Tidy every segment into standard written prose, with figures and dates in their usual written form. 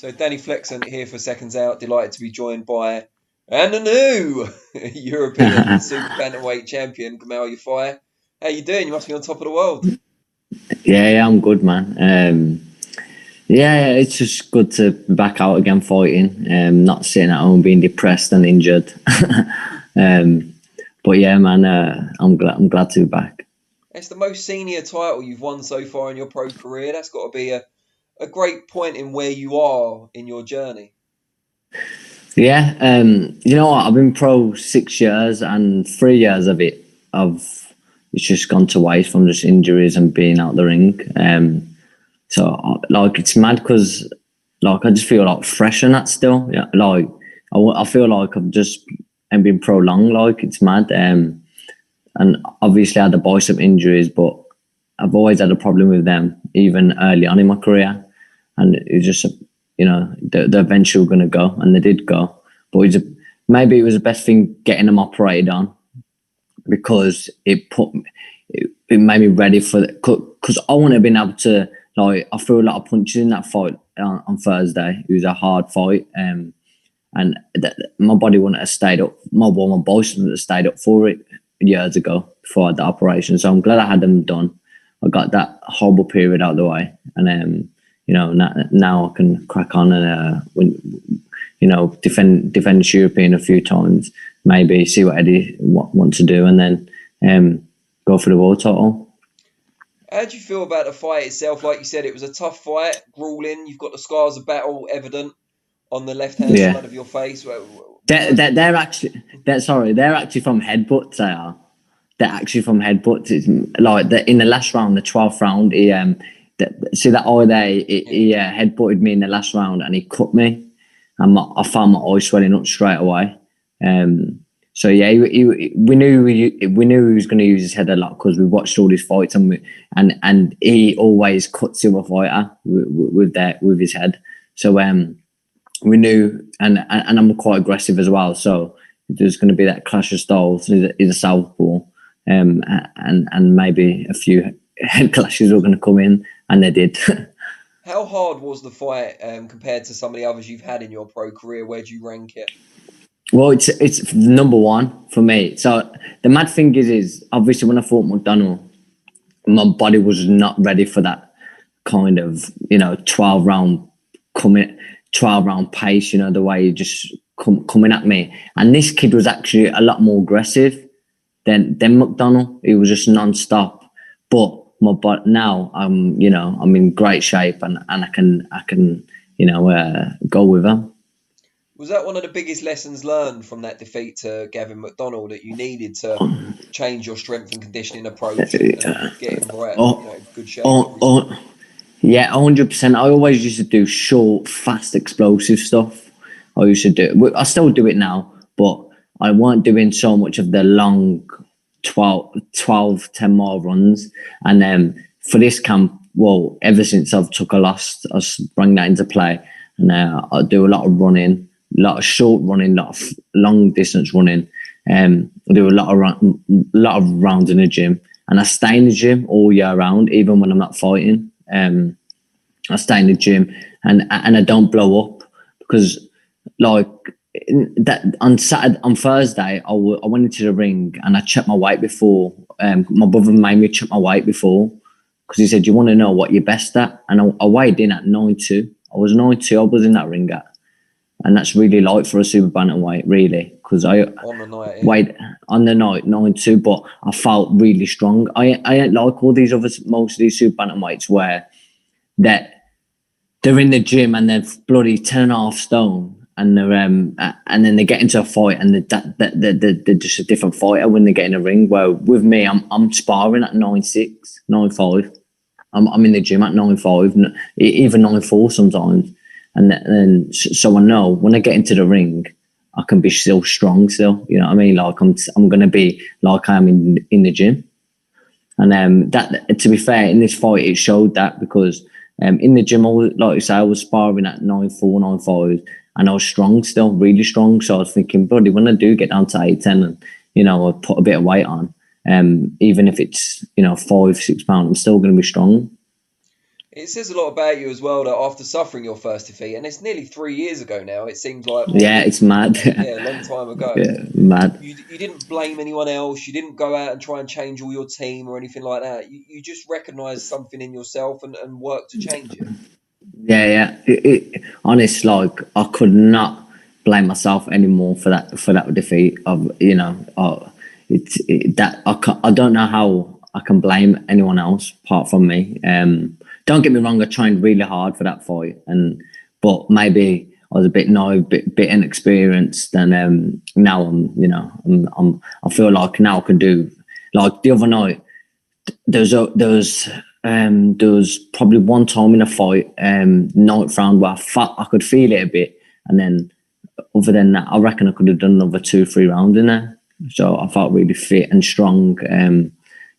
So Danny Flexen here for Seconds Out. Delighted to be joined by and a new European super bantamweight champion, Gamal Yafai. How you doing? You must be on top of the world. Yeah, I'm good, man. Yeah, it's just good to be back out again fighting. Not sitting at home being depressed and injured. But yeah, man, I'm glad to be back. It's the most senior title you've won so far in your pro career. That's got to be a great point in where you are in your journey. Yeah, you know what? I've been pro 6 years, and 3 years of it, it's just gone to waste from just injuries and being out the ring. So like it's mad because like I just feel like fresh and that still. Yeah, like I feel like I've just been pro long. Like it's mad. And obviously I had the bicep injuries, but I've always had a problem with them even early on in my career. And it just, they're eventually going to go, and they did go. But maybe it was the best thing getting them operated on, because it made me ready for it. Because I wouldn't have been able to, like, I threw a lot of punches in that fight on Thursday. It was a hard fight. And my body wouldn't have stayed up. My bicep wouldn't have stayed up for it years ago before I had the operation. So I'm glad I had them done. I got that horrible period out of the way, and now I can crack on and defend the European a few times, maybe see what Eddie wants to do, and then go for the world title. How do you feel about the fight itself? Like you said, it was a tough fight, grueling. You've got the scars of battle evident on the left-hand side of your face. They're actually from headbutts. They are. They're actually from headbutts. It's like in the last round, the 12th round. See that eye there? He headbutted me in the last round, and he cut me, and I found my eye swelling up straight away. So yeah, we knew he was going to use his head a lot, because we watched all his fights, and he always cuts the other fighter with his head. So we knew, and I'm quite aggressive as well. So there's going to be that clash of styles. He's a southpaw, and maybe a few head clashes were going to come in, and they did. How hard was the fight compared to some of the others you've had in your pro career? Where do you rank it? Well, it's number one for me. So the mad thing is obviously when I fought McDonald, my body was not ready for that kind of 12 round pace. The way you just coming at me. And this kid was actually a lot more aggressive than McDonald. He was just non-stop. But now I'm in great shape, and I can go with him. Was that one of the biggest lessons learned from that defeat to Gavin McDonald, that you needed to change your strength and conditioning approach and get in good shape? Yeah, 100%. I always used to do short, fast, explosive stuff. I used to do. I still do it now, but I weren't doing so much of the long 12, 10-mile runs. And then for this camp, well, ever since I've took a loss, I bring that into play. And I do a lot of running, a lot of short running, a lot of long distance running. I do a lot of rounds in the gym, and I stay in the gym all year round, even when I'm not fighting. I stay in the gym, and I don't blow up, because like that on Thursday I went into the ring and I checked my weight before. My brother made me check my weight before, because he said, you want to know what you're best at? And I weighed in at 9'2". I was 9'2". I was in that ring at. And that's really light for a super bantamweight, really, because I weighed on the night 9'2", but I felt really strong. I ain't like all these most of these super bantamweights where they're in the gym and they're bloody 10.5 stone, and they're and then they get into a fight and they're just a different fighter when they get in a ring. Where with me, I'm sparring at 9'6", 9'5". I'm in the gym at 9'5", even 9'4" sometimes. And then, so I know when I get into the ring, I can be still strong still. You know what I mean? Like I'm going to be like I am in the gym. And that, to be fair, in this fight, it showed that, because in the gym, like you say, I was sparring at 9'4", 9'5", and I was strong still, really strong. So I was thinking, buddy, when I do get down to 8'10", and I put a bit of weight on, even if it's 5-6 pounds, I'm still going to be strong. It says a lot about you as well that after suffering your first defeat, and it's nearly 3 years ago now, it seems like more Yeah, than it's mad. yeah, a long time ago. Yeah, mad. You didn't blame anyone else. You didn't go out and try and change all your team or anything like that. You just recognised something in yourself and worked to change it. Yeah, yeah. Honest, like I could not blame myself anymore for that defeat. Of that I don't know how I can blame anyone else apart from me. Don't get me wrong, I trained really hard for that fight, but maybe I was a bit naive, bit inexperienced, and now I feel like now I can do, like the other night. There was probably one time in a fight, ninth round, where I could feel it a bit, and then other than that, I reckon I could have done another 2 3 rounds in there. So I felt really fit and strong.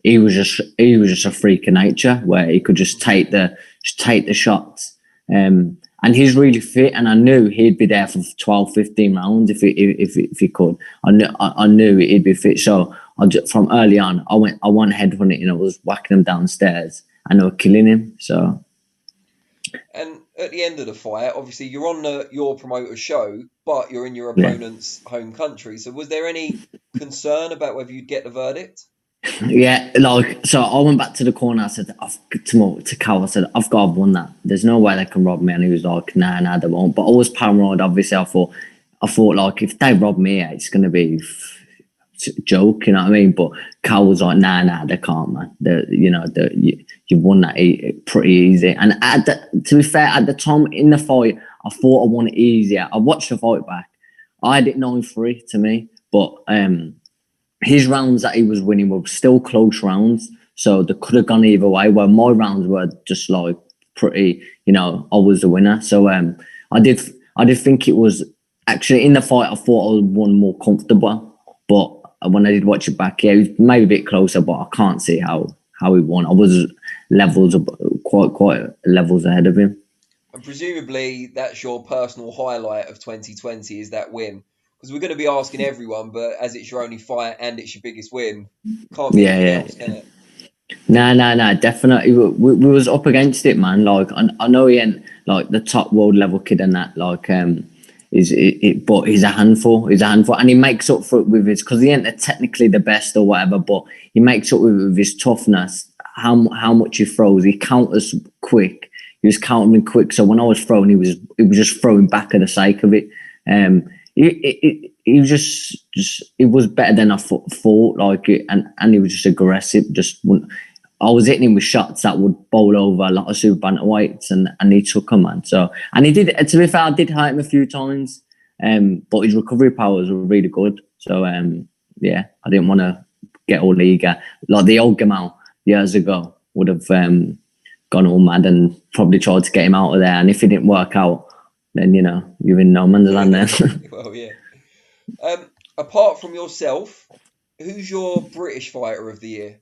He was just a freak of nature where he could just take the shots. And he's really fit, and I knew he'd be there for 12 15 rounds if he could. I knew he'd be fit. So from early on, I went headhunting, I was whacking him downstairs, and I was killing him. So. And at the end of the fight, obviously you're on your promoter's show, but you're in your Yeah. opponent's home country. So was there any concern about whether you'd get the verdict? Yeah, like, so I went back to the corner. I said to Cal, I said, I've got to have won that. There's no way they can rob me. And he was like, nah, they won't. But I was paranoid. Obviously, I thought like, if they rob me, it's going to be a joke, you know what I mean? But Cal was like, nah, they can't, man. You won that pretty easy. And to be fair, at the time in the fight, I thought I won it easier. I watched the fight back. I had it 9-3 to me, but his rounds that he was winning were still close rounds, so they could have gone either way. Where my rounds were just like pretty, I was the winner. So I did think it was actually in the fight. I thought I won more comfortable, but when I did watch it back, yeah, it was maybe a bit closer, but I can't see how he won. I was quite levels ahead of him. And presumably that's your personal highlight of 2020 is that win. Because we're going to be asking everyone, but as it's your only fight and it's your biggest win, can't be anything else, can it? No, definitely. We was up against it, man. Like I know he ain't like the top world level kid and that. Like but he's a handful. And he makes up for it with his, because he ain't technically the best or whatever, but he makes up with his toughness. How much he throws, he counters quick. He was countering quick. So when I was throwing, he was just throwing back for the sake of it. He was just it was better than I thought, like it, and he was just aggressive. I was hitting him with shots that would bowl over a lot of super bantamweights, and he took them, man. So, and he did. To be fair, I did hurt him a few times, but his recovery powers were really good. So, yeah, I didn't want to get all eager like the old Gamal years ago would have gone all mad and probably tried to get him out of there. And if it didn't work out, then you're in no man's land then. Well, yeah. Apart from yourself, who's your British fighter of the year?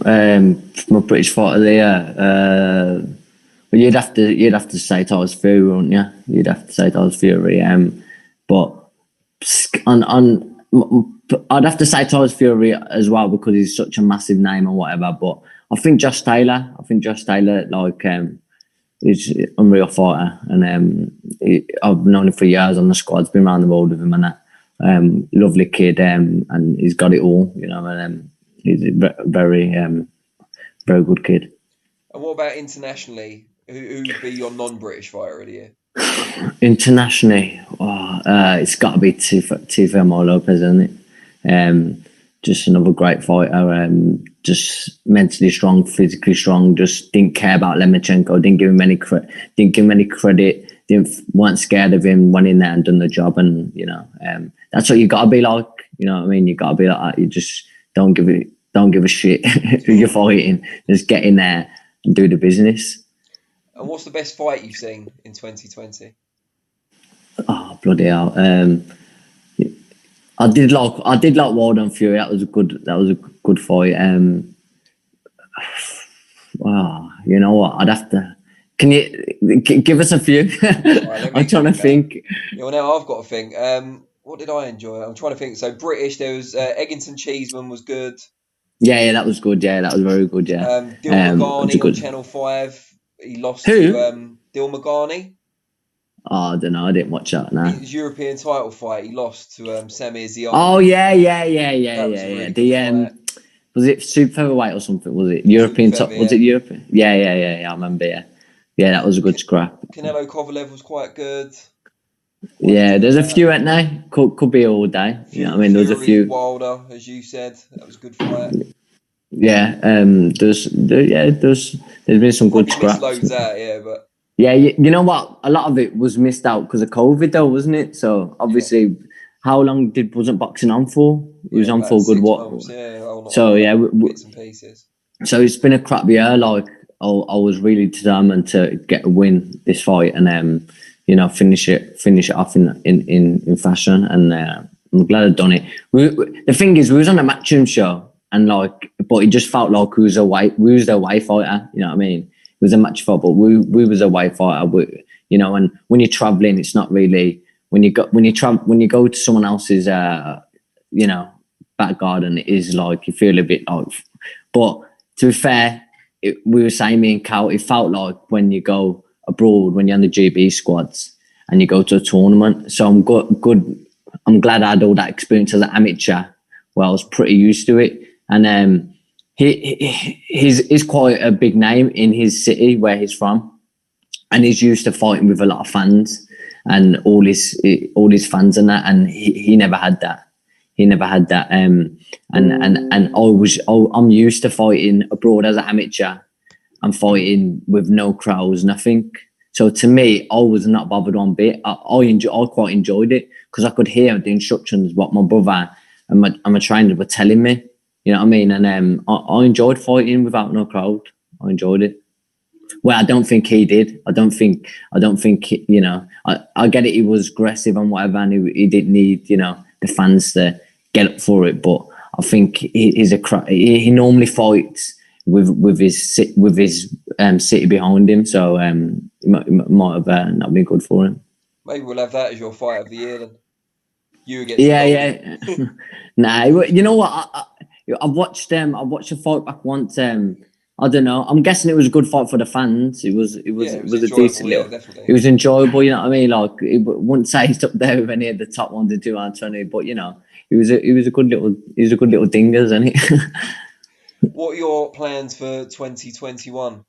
My British fighter of the year. Well, you'd have to say Tyler Fury, wouldn't you? You'd have to say Tyler Fury. But I'd have to say Tyler Fury as well because he's such a massive name or whatever. But I think Josh Taylor, like. He's an unreal fighter, and I've known him for years on the squad. Been around the world with him, and that lovely kid, and he's got it all, and he's a very, very good kid. And what about internationally? Who would be your non-British fighter of the year? Internationally, it's got to be Teofimo Lopez, isn't it? Just another great fighter. Just mentally strong, physically strong. Just didn't care about Lemachenko. Didn't give him any credit. Weren't scared of him. Went in there and done the job. And that's what you got to be like. You know what I mean? You got to be like that. You just don't give a shit who you're fighting. Just get in there and do the business. And what's the best fight you've seen in 2020? Oh, bloody hell! I did like Wilder and Fury. That was a good fight. Wow, you know what? I'd have to. Can you give us a few? Right, I'm trying to think. Yeah, well, now I've got to think. What did I enjoy? I'm trying to think. So British, there was Eggington Cheeseman was good. Yeah, that was good. Yeah, that was very good. Yeah, Dil it was a Magani on good. Channel 5. He lost to Who? Dil Magani. Oh, I don't know. I didn't watch that. No. His European title fight. He lost to Samir Zion. Oh yeah. That was a really good The fight. was it super featherweight or something? Was it Super European top? feather, Was yeah. it European? Yeah. I remember. Yeah. That was a good scrap. Canelo Kovalev was quite good. What Yeah, did there's a few at now. Could be all day. You know what I mean? There was a Fury few. Wilder, as you said. That was a good fight. Yeah. There's been some good Probably missed scraps. loads out, yeah, but Yeah, you know what? A lot of it was missed out because of COVID, though, wasn't it? So yeah, obviously, how long wasn't boxing on for? It was yeah, on about for a good six what? months, yeah. Oh, not So like yeah, bits and pieces. so it's been a crap year. Like I was really determined to get a win this fight and finish it off in fashion. And I'm glad I've done it. The thing is, we was on a matchroom show and but it just felt like we was the away fighter. You know what I mean? It was a match fight, but we was a away fighter. And when you're traveling, it's not really when you go to someone else's back garden. It is like you feel a bit off, but to be fair, we were saying, me and Cal, it felt like when you go abroad, when you're on the GB squads and you go to a tournament. So I'm good. I'm glad I had all that experience as an amateur. Well, I was pretty used to it. And he's quite a big name in his city where he's from. And he's used to fighting with a lot of fans and all his fans and that. And he never had that. He never had that. And I'm used to fighting abroad as an amateur and fighting with no crowds, nothing. So to me, I was not bothered one bit. I quite enjoyed it because I could hear the instructions what my brother and my trainer were telling me. You know what I mean? And I enjoyed fighting without no crowd. I enjoyed it. Well, I don't think he did. I don't think I get it. He was aggressive and whatever, and he didn't need the fans to get up for it. But I think he normally fights with his city behind him, so it might have not been good for him. Maybe we'll have that as your fight of the year then. You against Yeah. Nah, you know what? I've watched a fight back once. I don't know. I'm guessing it was a good fight for the fans. It was a decent little. Definitely. It was enjoyable. You know what I mean? Like, wouldn't say he's up there with any of the top 1 to 220, but it was a good little dingers, isn't it? What are your plans for 2021?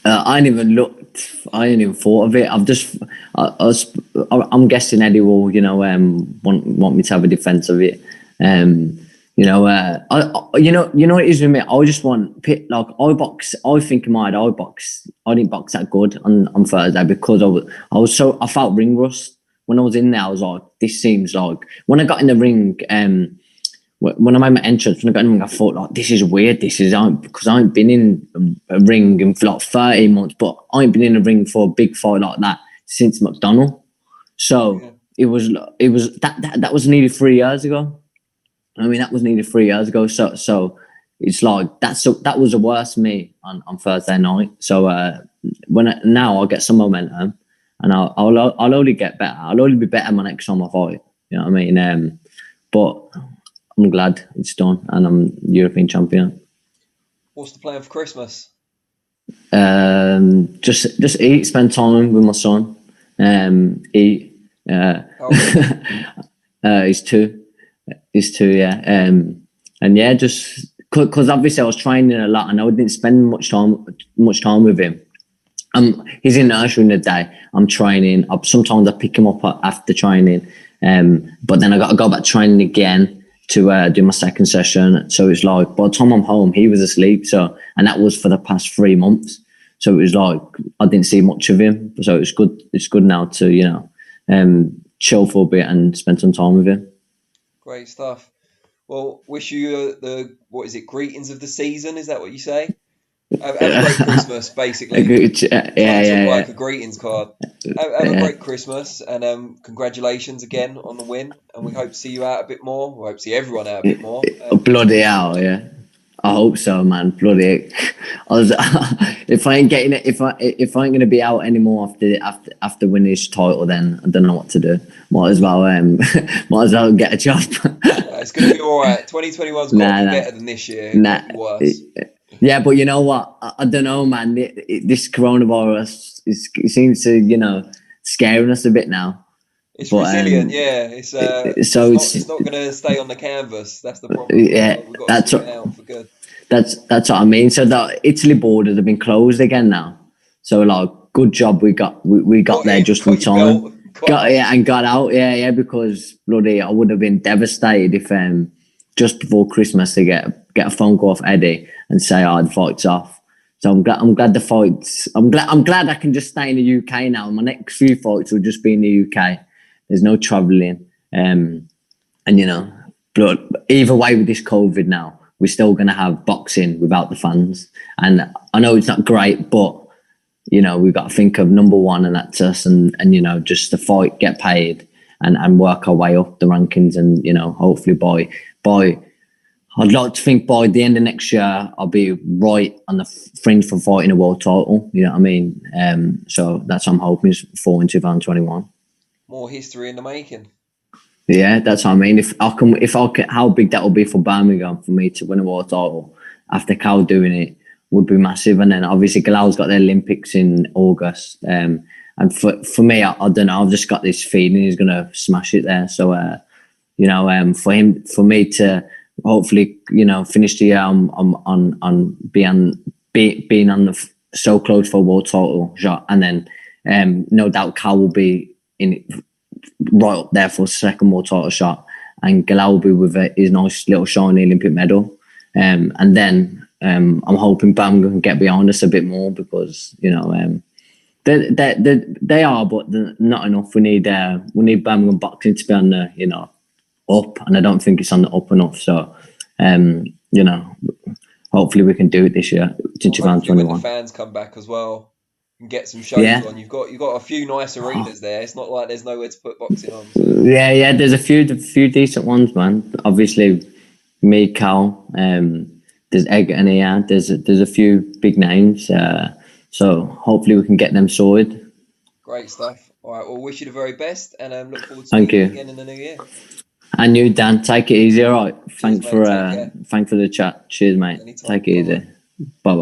I ain't even looked. I ain't even thought of it. I'm guessing Eddie will, want me to have a defense of it. You know what it is with me. I just want I box. I think in my head, I didn't box that good on Thursday because I felt ring rust when I was in there. I was like, this seems like when I got in the ring. When I made my entrance, when I got in the ring, I thought like, this is weird. Because I ain't been in a ring for like 13 months, but I ain't been in a ring for a big fight like that since McDonald. So it was that was nearly 3 years ago. I mean, that was nearly 3 years ago. So it's like that was the worst for me on Thursday night. So now I'll get some momentum, and I'll only get better. I'll only be better my next time I fight. You know what I mean? But I'm glad it's done, and I'm European champion. What's the plan for Christmas? Just eat, spend time with my son. Eat. He's two, yeah. And yeah, just because obviously I was training a lot and I didn't spend much time with him. He's in nursery in the day. I'm training. Sometimes I pick him up after training. But then I got to go back training again to do my second session. So it's like by the time I'm home, he was asleep. And that was for the past 3 months. So it was like I didn't see much of him. So it's good. It's good now to chill for a bit and spend some time with him. Great stuff. Well, wish you greetings of the season? Is that what you say? Have a great Christmas, basically. Like a greetings card. Have a great Christmas, and congratulations again on the win. And we hope to see you out a bit more. We hope to see everyone out a bit more. Bloody hell, yeah. I hope so, man. Bloody, I was, if I ain't getting it, if I ain't gonna be out anymore after winning this title, then I don't know what to do. Might as well get a job. It's gonna be all right. 2021's got to be better than this year. It can't be worse. Yeah, but you know what? I don't know, man. This coronavirus it seems to scaring us a bit now. It's resilient, yeah. It's not going to stay on the canvas. That's the problem. Yeah, we've got to sort it out for good. That's what I mean. So the Italy borders have been closed again now. So like, good job we got there just in time. Got out. Yeah, because bloody, I would have been devastated if just before Christmas to get a phone call off Eddie and say, the fight's off. So I'm glad the fights. I'm glad I can just stay in the UK now. My next few fights will just be in the UK. There's no travelling, and but either way with this COVID now, we're still going to have boxing without the fans. And I know it's not great, but we've got to think of number one, and that's us. And just the fight, get paid, and work our way up the rankings. And hopefully by I'd like to think by the end of next year, I'll be right on the fringe for fighting a world title. You know what I mean? So that's what I'm hoping for in 2021. More history in the making. Yeah, that's what I mean. If I can, how big that will be for Birmingham for me to win a world title after Cal doing it would be massive. And then obviously Galal's got the Olympics in August. And for me, I don't know. I've just got this feeling he's gonna smash it there. So for me to hopefully finish the year on being on the so close for a world title shot, and then no doubt Cal will be in right up there for a second world title shot, and Galal will be with his nice little shiny Olympic medal, and then I'm hoping Birmingham can get behind us a bit more, because they are, but not enough. We need Birmingham boxing to be on the up, and I don't think it's on the up enough. So hopefully we can do it this year to 2021. When the fans come back as well and get some shows on. You've got a few nice arenas there. It's not like there's nowhere to put boxing on. So. Yeah. There's a few decent ones, man. Obviously, me, Cal. There's Egerton here. There's a few big names. So hopefully we can get them sorted. Great stuff. All right. Well, wish you the very best, and look forward to seeing you again in the new year. And you, Dan, take it easy. All right. Thanks for the chat. Cheers, mate. Anytime. Take it easy. Bye.